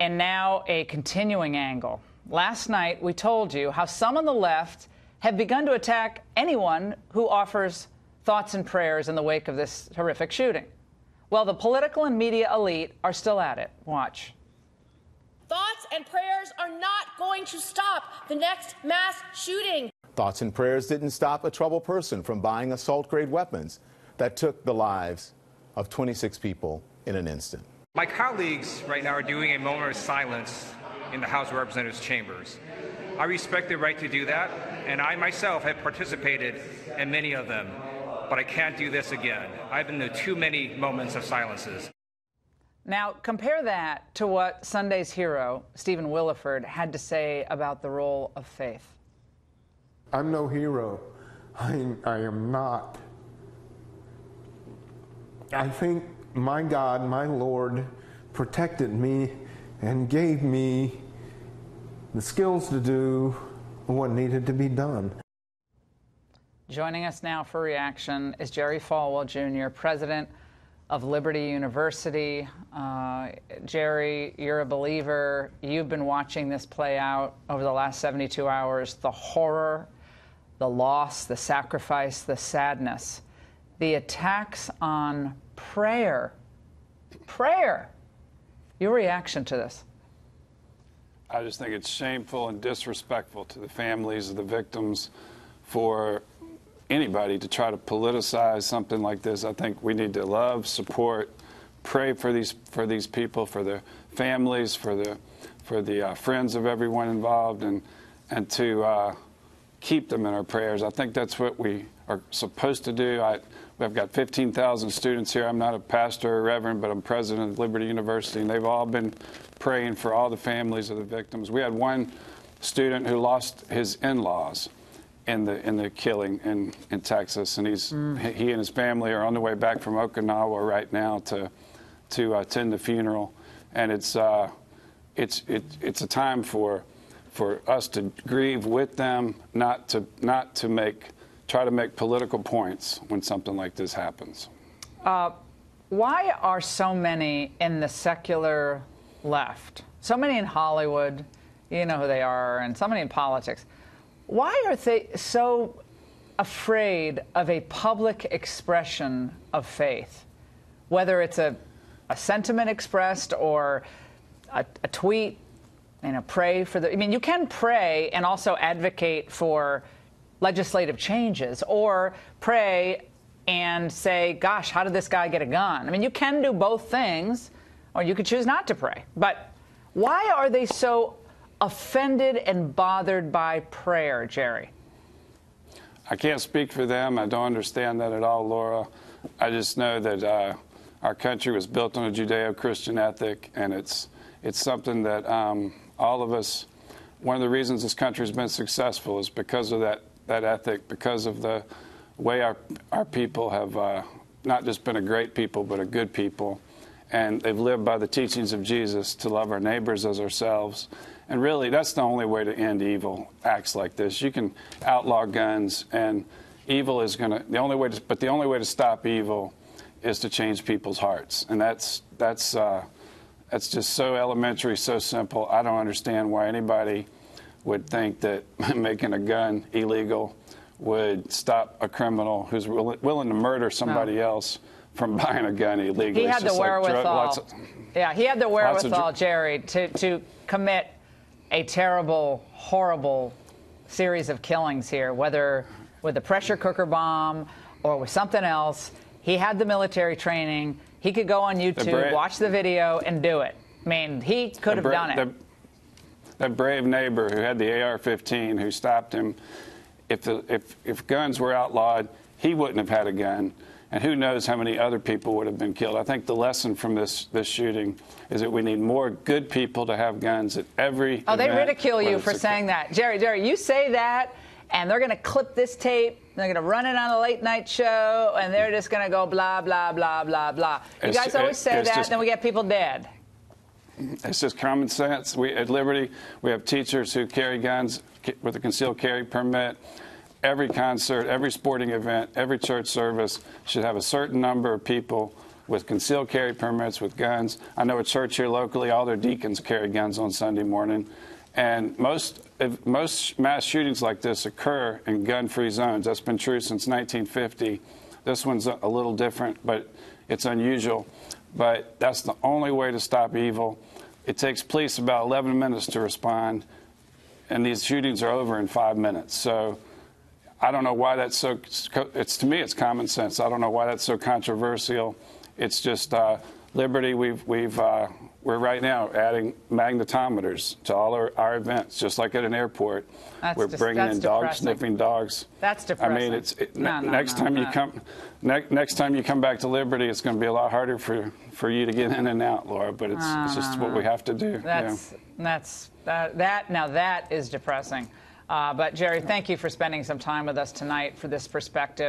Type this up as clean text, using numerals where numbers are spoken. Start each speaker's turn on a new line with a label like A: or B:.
A: And now a continuing angle. Last night, we told you how some on the left have begun to attack anyone who offers thoughts and prayers in the wake of this horrific shooting. Well, the political and media elite are still at it. Watch.
B: Thoughts and prayers are not going to stop the next mass shooting.
C: Thoughts and prayers didn't stop a troubled person from buying assault-grade weapons that took the lives of 26 people in an instant.
D: My colleagues right now are doing a moment of silence in the House of Representatives chambers. I respect their right to do that, and I myself have participated in many of them, but I can't do this again. I've been to too many moments of silences.
A: Now, compare that to what Sunday's hero, Stephen Williford, had to say about the role of faith.
E: I'm no hero. I am not. I think my God, my Lord, protected me and gave me the skills to do what needed to be done.
A: Joining us now for reaction is Jerry Falwell, Jr., president of Liberty University. Jerry, you're a believer. You've been watching this play out over the last 72 hours. The horror, the loss, the sacrifice, the sadness, the attacks on prayer. Your reaction to this?
F: I just think it's shameful and disrespectful to the families of the victims for anybody to try to politicize something like this. I think we need to love, support, pray for these people, for their families, for the friends of everyone involved, and to keep them in our prayers. I think that's what we are supposed to do. We've got 15,000 students here. I'm not a pastor or reverend, but I'm president of Liberty University, and they've all been praying for all the families of the victims. We had one student who lost his in-laws in the killing in Texas, and he and his family are on the way back from Okinawa right now to attend the funeral. And it's a time for us to grieve with them, not to try to make political points when something like this happens.
A: Why are so many in the secular left, so many in Hollywood, you know who they are, and so many in politics, why are they so afraid of a public expression of faith? Whether it's a sentiment expressed or a tweet, pray for the... I mean, you can pray and also advocate for legislative changes, or pray and say, gosh, how did this guy get a gun? I mean, you can do both things, or you could choose not to pray. But why are they so offended and bothered by prayer, Jerry?
F: I can't speak for them. I don't understand that at all, Laura. I just know that our country was built on a Judeo-Christian ethic, and it's something that all of us, one of the reasons this country's been successful is because of that ethic, because of the way our people have not just been a great people, but a good people. And they've lived by the teachings of Jesus to love our neighbors as ourselves. And really, that's the only way to end evil acts like this. You can outlaw guns, and evil is going to, the only way to stop evil is to change people's hearts. And that's just so elementary, so simple. I don't understand why anybody would think that making a gun illegal would stop a criminal who's willing to murder somebody else from buying a gun illegally.
A: He had the wherewithal. He had the wherewithal, Jerry, to commit a terrible, horrible series of killings here, whether with a pressure cooker bomb or with something else. He had the military training. He could go on YouTube, watch the video, and do it. I mean, he could have done it.
F: That brave neighbor who had the AR-15 who stopped him, if guns were outlawed, he wouldn't have had a gun. And who knows how many other people would have been killed. I think the lesson from this shooting is that we need more good people to have guns at every event.
A: They ridicule you for saying that. Jerry, you say that, and they're going to clip this tape, they're going to run it on a late-night show, and they're just going to go blah, blah, blah, blah, blah. You guys always say that, and then we get people dead.
F: It's just common sense. At Liberty, we have teachers who carry guns with a concealed carry permit. Every concert, every sporting event, every church service should have a certain number of people with concealed carry permits, with guns. I know a church here locally, all their deacons carry guns on Sunday morning. And most mass shootings like this occur in gun-free zones. That's been true since 1950. This one's a little different, but it's unusual. But that's the only way to stop evil. It takes police about 11 minutes to respond, and these shootings are over in 5 minutes. So I don't know why that's so. To me, it's common sense. I don't know why that's so controversial. It's just liberty. We're right now adding magnetometers to all our events, just like at an airport. We're bringing in dog sniffing dogs.
A: That's depressing.
F: I mean, next time you come back to Liberty, it's going to be a lot harder for you to get in and out, Laura. But it's just what we have to do.
A: Now that is depressing. But Jerry, thank you for spending some time with us tonight for this perspective.